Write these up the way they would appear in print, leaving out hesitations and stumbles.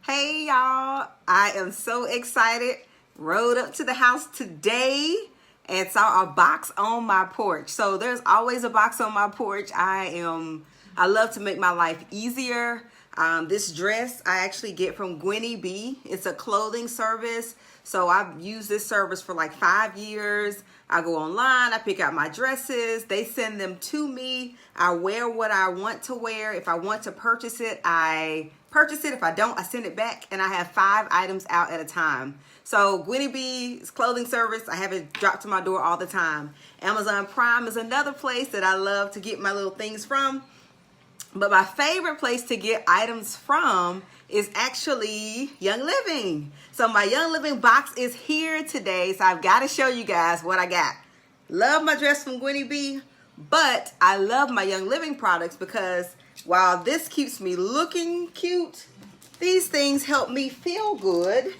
Hey y'all, I am so excited. Rode up to the house today and saw a box on my porch. So there's always a box on my porch. I love to make my life easier. This dress I actually get from Gwenny B. It's a clothing service. So I've used this service for like 5 years. I go online, I pick out my dresses, they send them to me. I wear what I want to wear. If I want to purchase it, I purchase it. If I don't, I send it back, and I have 5 items out at a time. So Gwenny B's clothing service, I have it dropped to my door all the time. Amazon Prime is another place that I love to get my little things from. But my favorite place to get items from is actually Young Living. So my Young Living box is here today, so I've got to show you guys what I got. Love my dress from Gwenny B, but I love my Young Living products because while this keeps me looking cute, these things help me feel good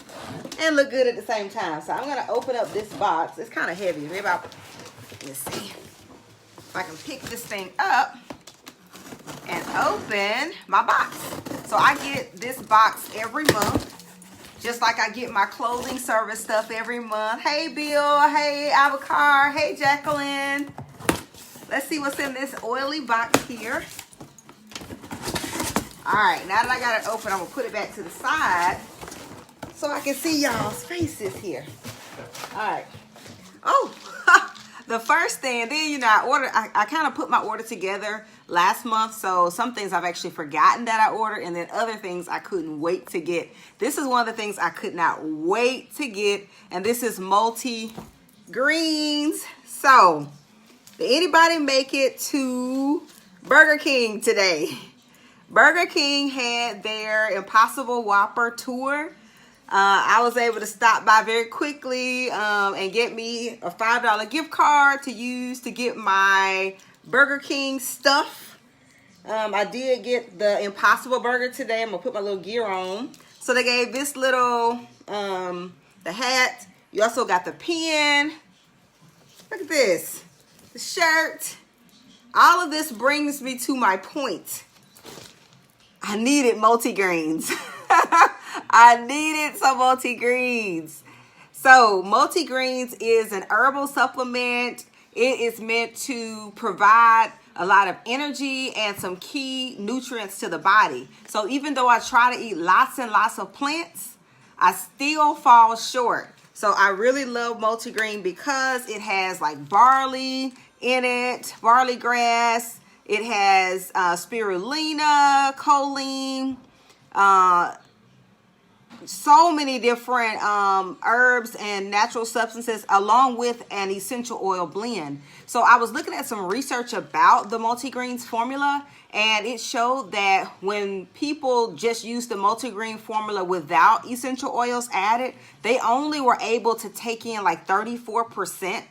and look good at the same time. So I'm going to open up this box. It's kind of heavy. Maybe let's see if I can pick this thing up and open my box. So I get this box every month, just like I get my clothing service stuff every month. Hey Bill, hey Avocar, hey Jacqueline. Let's see what's in this oily box here. All right, now that I got it open, I'm gonna put it back to the side so I can see y'all's faces here. All right. Oh, the first thing, then I kind of put my order together last month, so some things I've actually forgotten that I ordered, and then other things I couldn't wait to get. This is one of the things I could not wait to get, and this is multi-greens. So, did anybody make it to Burger King today? Burger King had their Impossible Whopper tour. I was able to stop by very quickly and get me a $5 gift card to use to get my Burger King stuff. I did get the Impossible Burger today. I'm going to put my little gear on. So they gave this little, the hat. You also got the pen. Look at this. The shirt. All of this brings me to my point. I needed multi-greens. I needed some multi-greens. So multi-greens is an herbal supplement. It is meant to provide a lot of energy and some key nutrients to the body. So even though I try to eat lots and lots of plants, I still fall short. So I really love multi-green because it has like barley in it, barley grass. It has spirulina, choline, so many different herbs and natural substances along with an essential oil blend. So I was looking at some research about the multi-greens formula, and it showed that when people just use the multi-green formula without essential oils added, they only were able to take in like 34%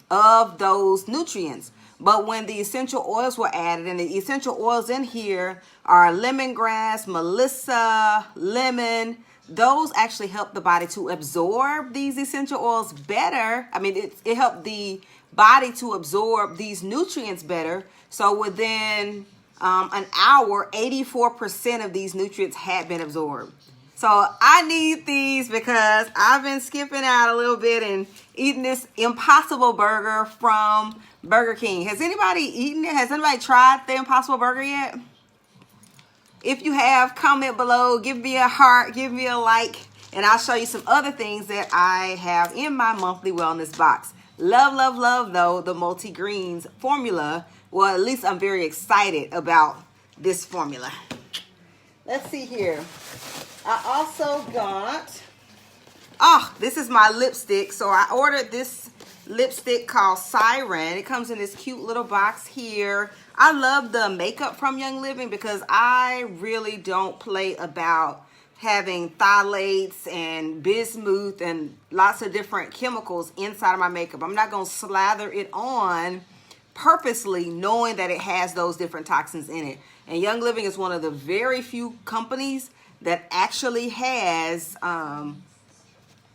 of those nutrients. But when the essential oils were added, and the essential oils in here are lemongrass, melissa, lemon, those actually help the body to absorb these essential oils better. I mean, it helped the body to absorb these nutrients better. So within an hour, 84% of these nutrients had been absorbed. So I need these because I've been skipping out a little bit and eating this Impossible Burger from Burger King. Has anybody eaten it? Has anybody tried the Impossible Burger yet? If you have, comment below, give me a heart, give me a like, and I'll show you some other things that I have in my monthly wellness box. Love, love, love, though, the multi-greens formula. Well, at least I'm very excited about this formula. Let's see here. I also got, this is my lipstick. So I ordered this lipstick called Siren. It comes in this cute little box here. I love the makeup from Young Living because I really don't play about having phthalates and bismuth and lots of different chemicals inside of my makeup. I'm not going to slather it on purposely knowing that it has those different toxins in it. And Young Living is one of the very few companies that actually has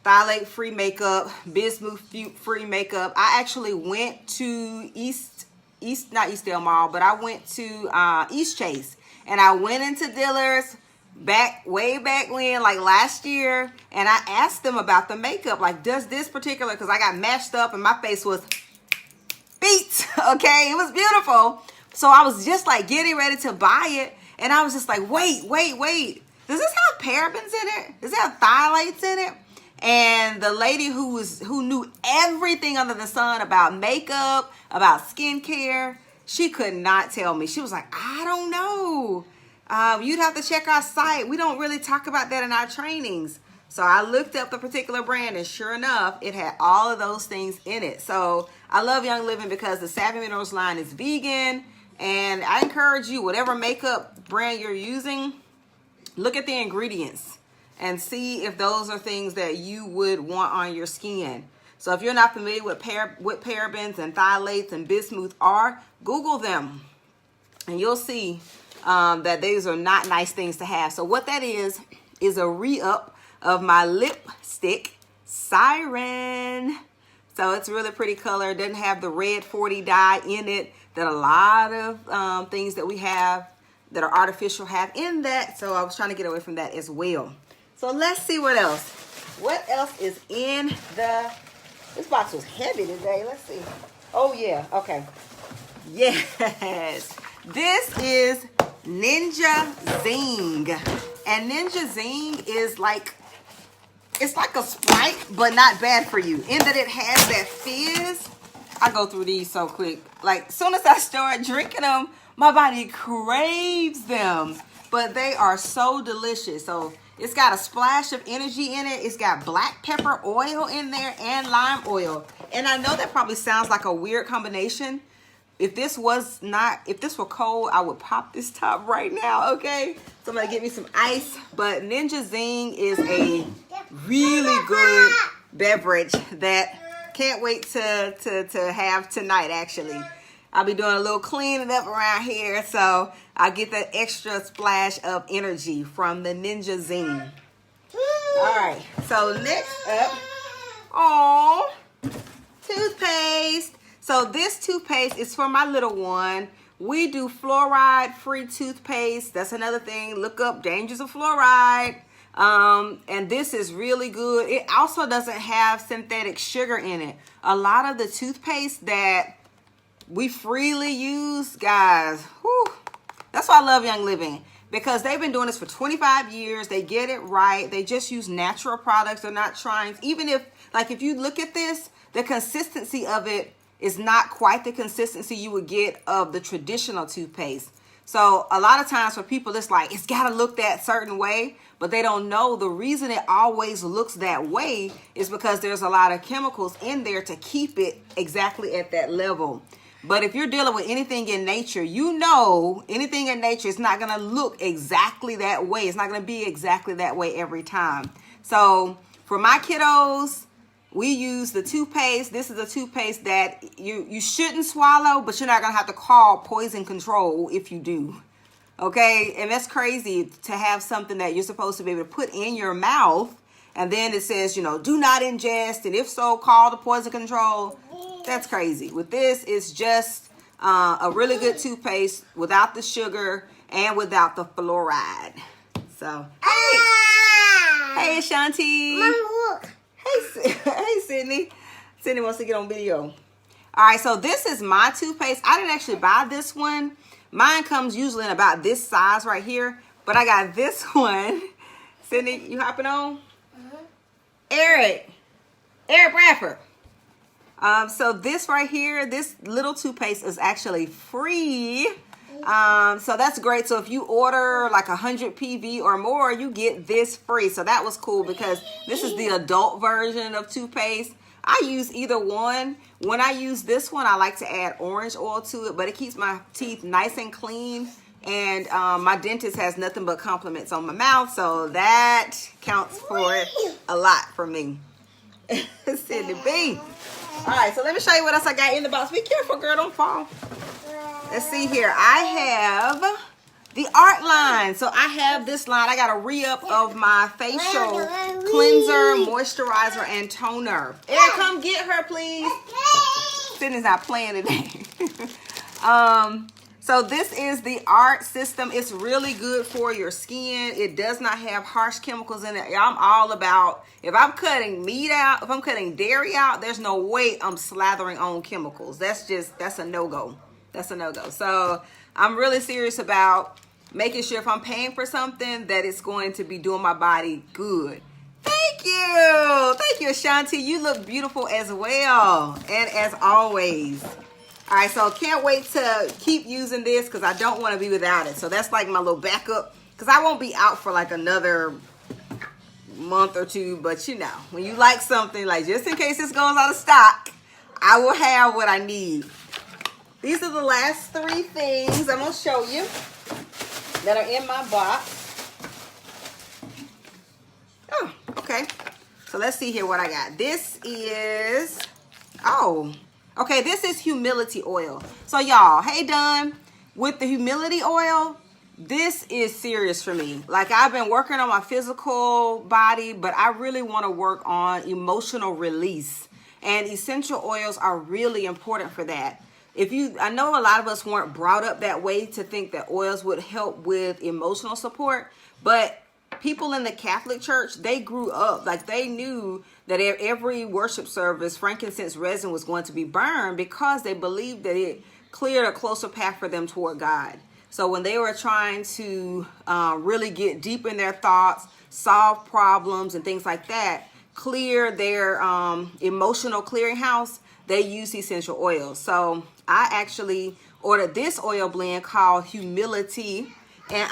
phthalate-free makeup, bismuth-free makeup. I actually went to not Eastdale Mall, but I went to East Chase, and I went into Dillard's, way back when, like last year, and I asked them about the makeup. Like, does this particular, because I got mashed up and my face was beat, okay? It was beautiful. So I was just like getting ready to buy it, and I was just like, wait. Does this have parabens in it? Does it have phthalates in it? And the lady who knew everything under the sun about makeup, about skincare, she could not tell me. She was like, I don't know. You'd have to check our site. We don't really talk about that in our trainings. So I looked up the particular brand, and sure enough, it had all of those things in it. So I love Young Living because the Savvy Minerals line is vegan. And I encourage you, whatever makeup brand you're using, look at the ingredients and see if those are things that you would want on your skin. So if you're not familiar with what parabens and phthalates and bismuth are, Google them. And you'll see that these are not nice things to have. So what that is a re-up of my lipstick Siren. So it's really pretty color. It doesn't have the red 40 dye in it that a lot of things that we have that are artificial have in that. So I was trying to get away from that as well. So let's see what else. What else is in this box was heavy today. Let's see. Oh yeah, okay. Yes. This is Ninja Zing. And Ninja Zing is like, it's like a Sprite, but not bad for you. In that it has that fizz. I go through these so quick. Like, as soon as I start drinking them, my body craves them. But they are so delicious. So it's got a splash of energy in it. It's got black pepper oil in there and lime oil. And I know that probably sounds like a weird combination. If this were cold, I would pop this top right now, okay? So I'm gonna get me some ice. But Ninja Zing is a really good beverage that can't wait to have tonight, actually. I'll be doing a little cleaning up around here, so I'll get that extra splash of energy from the Ninja Zing. All right, so next up, toothpaste. So this toothpaste is for my little one. We do fluoride-free toothpaste. That's another thing. Look up dangers of fluoride. And this is really good. It also doesn't have synthetic sugar in it. A lot of the toothpaste that we freely use, guys, whew, that's why I love Young Living, because they've been doing this for 25 years. They get it right. They just use natural products. They're not trying, even if you look at this, the consistency of it is not quite the consistency you would get of the traditional toothpaste. So a lot of times for people, it's like, it's got to look that certain way, but they don't know the reason it always looks that way is because there's a lot of chemicals in there to keep it exactly at that level. But if you're dealing with anything in nature, you know anything in nature is not going to look exactly that way. It's not going to be exactly that way every time. So for my kiddos, we use the toothpaste. This is a toothpaste that you shouldn't swallow, but you're not going to have to call poison control if you do. Okay? And that's crazy to have something that you're supposed to be able to put in your mouth, and then it says, do not ingest, and if so, call the poison control. That's crazy. With this, it's just a really good toothpaste without the sugar and without the fluoride. So, hey Shanti. Mom, look. Hey, Sydney. Sydney wants to get on video. All right, so this is my toothpaste. I didn't actually buy this one. Mine comes usually in about this size right here, but I got this one. Sydney, you hopping on? Eric Bradford. So this right here, this little toothpaste is actually free. So that's great. So if you order like 100 PV or more, you get this free. So that was cool because this is the adult version of toothpaste. I use either one. When I use this one, I like to add orange oil to it, but it keeps my teeth nice and clean. And my dentist has nothing but compliments on my mouth, so that counts for a lot for me. Sydney B. All right, so let me show you what else I got in the box. Be careful, girl, don't fall. Let's see here. I have the art line. So I have this line. I got a re-up of my facial cleanser, moisturizer, and toner. Eric, come get her, please. Sydney's not playing today. So this is the ART system. It's really good for your skin. It does not have harsh chemicals in it. I'm all about, if I'm cutting meat out, if I'm cutting dairy out, there's no way I'm slathering on chemicals. That's a no-go. That's a no-go. So I'm really serious about making sure if I'm paying for something that it's going to be doing my body good. Thank you. Thank you, Ashanti. You look beautiful as well. And as always. All right, so can't wait to keep using this because I don't want to be without it. So that's like my little backup because I won't be out for like another month or two. But you know, when you like something, like just in case this goes out of stock, I will have what I need. These are the last 3 things I'm going to show you that are in my box. Oh, okay. So let's see here what I got. This is, okay, this is humility oil. So y'all, hey Don, with the humility oil, this is serious for me. Like I've been working on my physical body, but I really want to work on emotional release. And essential oils are really important for that. I know a lot of us weren't brought up that way to think that oils would help with emotional support, but people in the Catholic Church, they grew up, like they knew that every worship service, frankincense resin was going to be burned because they believed that it cleared a closer path for them toward God. So when they were trying to really get deep in their thoughts, solve problems and things like that, clear their emotional clearinghouse, they use essential oils. So I actually ordered this oil blend called Humility, and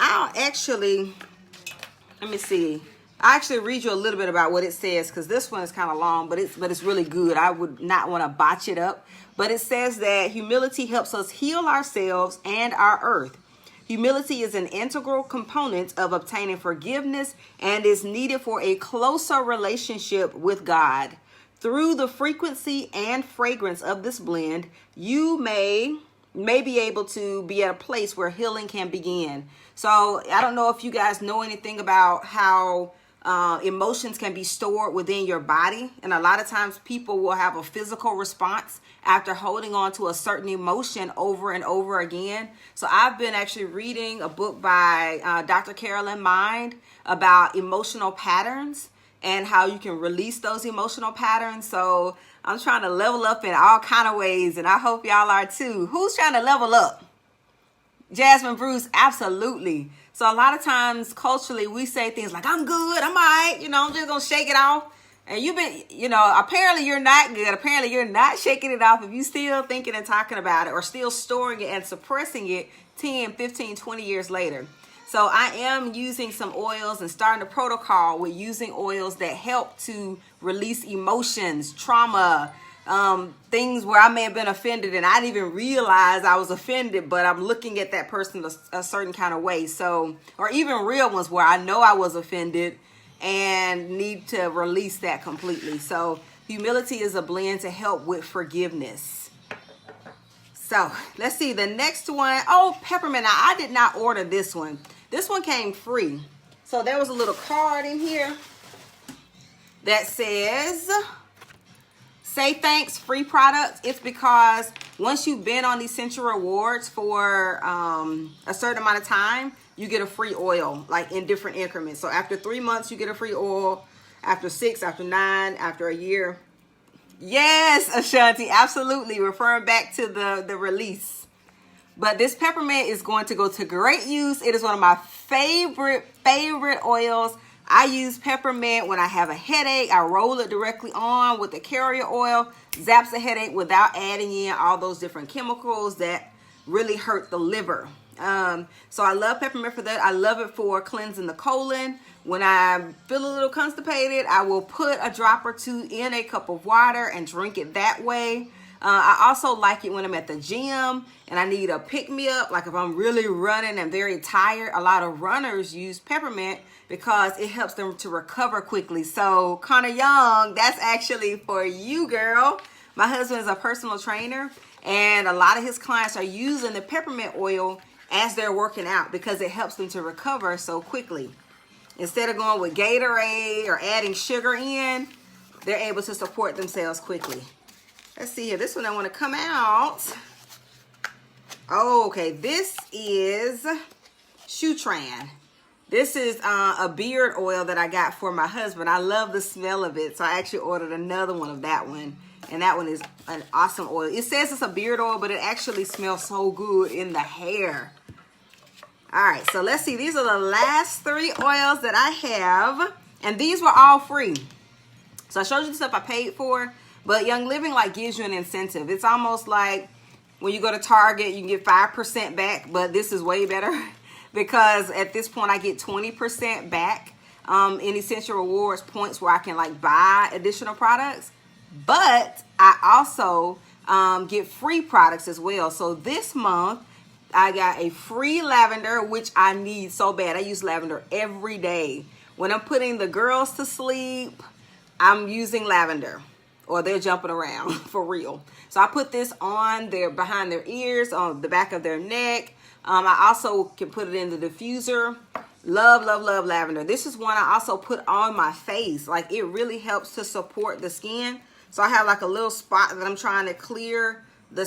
let me see. I actually read you a little bit about what it says because this one is kind of long, but it's really good. I would not want to botch it up. But it says that humility helps us heal ourselves and our earth. Humility is an integral component of obtaining forgiveness and is needed for a closer relationship with God. Through the frequency and fragrance of this blend, you may be able to be at a place where healing can begin. So I don't know if you guys know anything about how emotions can be stored within your body. And a lot of times people will have a physical response after holding on to a certain emotion over and over again. So I've been actually reading a book by Dr. Carolyn Mind about emotional patterns and how you can release those emotional patterns. So I'm trying to level up in all kind of ways, and I hope y'all are too. Who's trying to level up? Jasmine Bruce, absolutely. So a lot of times culturally we say things like, I'm good, I'm all right, I'm just gonna shake it off. And you've been, apparently you're not good. Apparently you're not shaking it off if you still thinking and talking about it or still storing it and suppressing it 10, 15, 20 years later. So I am using some oils and starting a protocol with using oils that help to release emotions, trauma, things where I may have been offended and I didn't even realize I was offended, but I'm looking at that person a certain kind of way. So, or even real ones where I know I was offended and need to release that completely. So humility is a blend to help with forgiveness. So let's see the next one. Oh, peppermint. Now, I did not order this one. This one came free. So there was a little card in here that says, say thanks, free products. It's because once you've been on Essential Rewards for a certain amount of time, you get a free oil, like in different increments. So after 3 months, you get a free oil. After 6, after 9, after a year. Yes, Ashanti, absolutely. Referring back to the release. But this peppermint is going to go to great use. It is one of my favorite oils. I use peppermint when I have a headache. I roll it directly on with the carrier oil. Zaps the headache without adding in all those different chemicals that really hurt the liver. So I love peppermint for that. I love it for cleansing the colon. When I feel a little constipated, I will put a drop or 2 in a cup of water and drink it that way. I also like it when I'm at the gym and I need a pick-me-up. Like if I'm really running and very tired, a lot of runners use peppermint because it helps them to recover quickly. So Connor Young, that's actually for you, girl. My husband is a personal trainer and a lot of his clients are using the peppermint oil as they're working out because it helps them to recover so quickly. Instead of going with Gatorade or adding sugar in, they're able to support themselves quickly. Let's see here. This one I want to come out. Oh, okay. This is Shutran. This is a beard oil that I got for my husband. I love the smell of it, so I actually ordered another one of that one. And that one is an awesome oil. It says it's a beard oil, but it actually smells so good in the hair. All right, so let's see. These are the last 3 oils that I have, and these were all free. So I showed you the stuff I paid for, but Young Living like gives you an incentive. It's almost like when you go to Target, you can get 5% back, but this is way better because at this point I get 20% back in Essential Rewards points where I can like buy additional products. But I also get free products as well. So this month, I got a free lavender, which I need so bad. I use lavender every day. When I'm putting the girls to sleep, I'm using lavender or they're jumping around for real. So I put this on their behind their ears, on the back of their neck. I also can put it in the diffuser. Love, love, love lavender. This is one I also put on my face. Like it really helps to support the skin. So I have like a little spot that I'm trying to clear the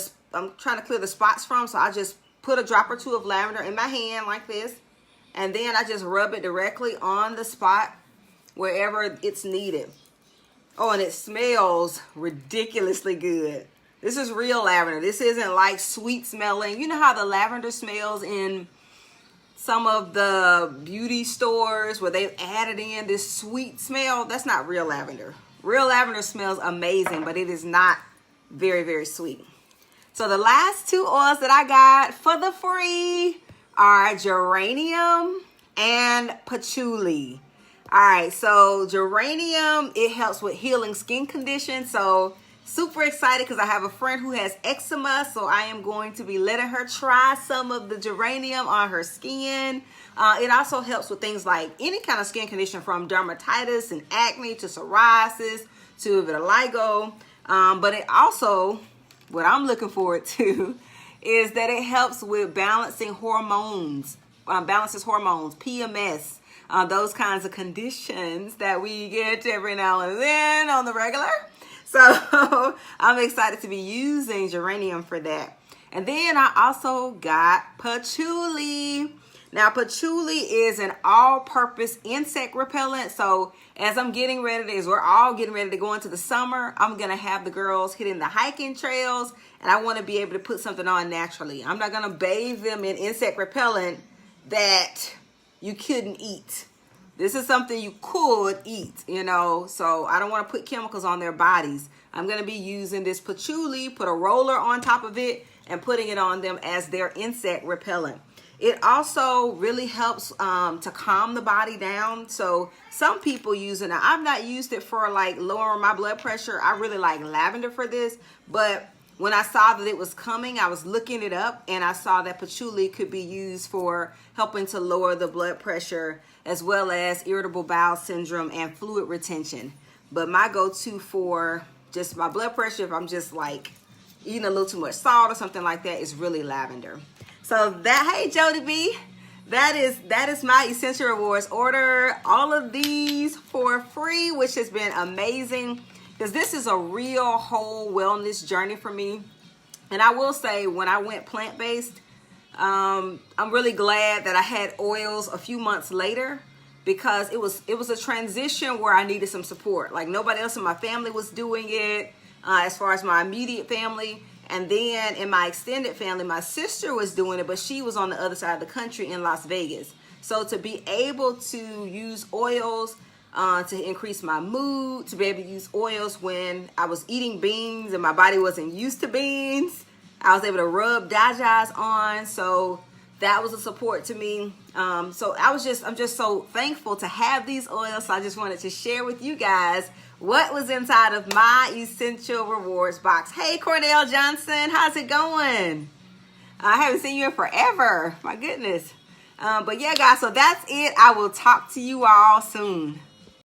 spots from. So I just put a drop or 2 of lavender in my hand like this. And then I just rub it directly on the spot wherever it's needed. Oh, and it smells ridiculously good. This is real lavender. This isn't like sweet smelling. You know how the lavender smells in some of the beauty stores where they've added in this sweet smell? That's not real lavender. Real lavender smells amazing, but it is not very, very sweet. So the last 2 oils that I got for the free are geranium and patchouli. All right, so geranium, it helps with healing skin conditions. So super excited because I have a friend who has eczema, so I am going to be letting her try some of the geranium on her skin. It also helps with things like any kind of skin condition from dermatitis and acne to psoriasis to vitiligo. But it also, what I'm looking forward to is that it helps with balancing hormones, balances hormones, PMS, those kinds of conditions that we get every now and then on the regular. So I'm excited to be using geranium for that. And then I also got patchouli. Now, patchouli is an all-purpose insect repellent. So as I'm getting ready, as we're all getting ready to go into the summer, I'm going to have the girls hitting the hiking trails, and I want to be able to put something on naturally. I'm not going to bathe them in insect repellent that you couldn't eat. This is something you could eat, you know, so I don't want to put chemicals on their bodies. I'm going to be using this patchouli, put a roller on top of it, and putting it on them as their insect repellent. It also really helps to calm the body down. So some people use it. Now, I've not used it for like lowering my blood pressure. I really like lavender for this. But when I saw that it was coming, I was looking it up and I saw that patchouli could be used for helping to lower the blood pressure as well as irritable bowel syndrome and fluid retention. But my go-to for just my blood pressure, if I'm just like eating a little too much salt or something like that, is really lavender. So that, hey Jody B, that is my Essential Rewards order. All of these for free, which has been amazing because this is a real whole wellness journey for me. And I will say, when I went plant-based, I'm really glad that I had oils a few months later because it was a transition where I needed some support. Like nobody else in my family was doing it, as far as my immediate family. And then in my extended family, my sister was doing it, but she was on the other side of the country in Las Vegas. So to be able to use oils to increase my mood, to be able to use oils when I was eating beans and my body wasn't used to beans, I was able to rub Dajaz on. So that was a support to me. So I'm just so thankful to have these oils. So I just wanted to share with you guys what was inside of my Essential Rewards box. Hey, Cordell Johnson, how's it going? I haven't seen you in forever. My goodness. But yeah, guys, so that's it. I will talk to you all soon.